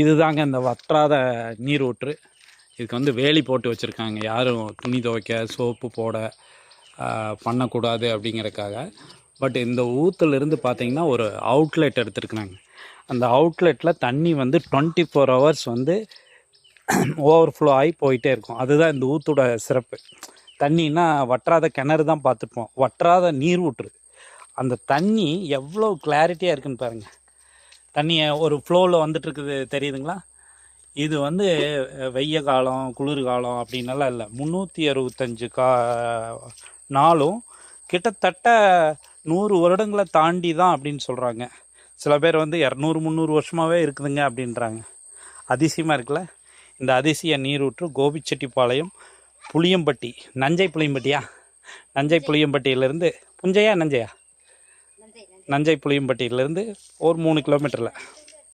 இதுதாங்க இந்த வற்றாத நீரூற்று. இதுக்கு வந்து வேலி போட்டு வச்சுருக்காங்க, யாரும் துணி துவைக்க சோப்பு போட பண்ணக்கூடாது அப்படிங்கிறதுக்காக. பட் இந்த ஊற்றுலேருந்து பார்த்திங்கன்னா ஒரு அவுட்லெட் எடுத்துருக்குறாங்க. அந்த அவுட்லெட்டில் தண்ணி வந்து 24 ஹவர்ஸ் வந்து ஓவர்ஃப்ளோ ஆகி போயிட்டே இருக்கும். அதுதான் இந்த ஊற்றோட சிறப்பு. தண்ணின்னா வற்றாத கிணறு தான் பார்த்துப்போம், வற்றாத நீர் ஊற்று. அந்த தண்ணி எவ்வளோ கிளாரிட்டியாக இருக்குதுன்னு பாருங்கள். தண்ணியை ஒரு ஃப்ளோவில் வந்துட்டுருக்குது தெரியுதுங்களா? இது வந்து வெய்ய காலம் குளிர் காலம் அப்படின்னலாம் இல்லை. 365 நாளும் கிட்டத்தட்ட 100 வருடங்களை தாண்டி தான் அப்படின்னு சொல்கிறாங்க. சில பேர் வந்து 200-300 வருஷமாகவே இருக்குதுங்க அப்படின்றாங்க. அதிசயமாக இருக்குல்ல? இந்த அதிசய நீரூற்று கோபிச்செட்டிப்பாளையம் புளியம்பட்டி, நஞ்சை புளியம்பட்டியா, நஞ்சை புளியம்பட்டியிலேருந்து புஞ்சையா நஞ்சையா நஞ்சை புளியம்பட்டியிலேருந்து ஒரு 3 கிலோமீட்டரில்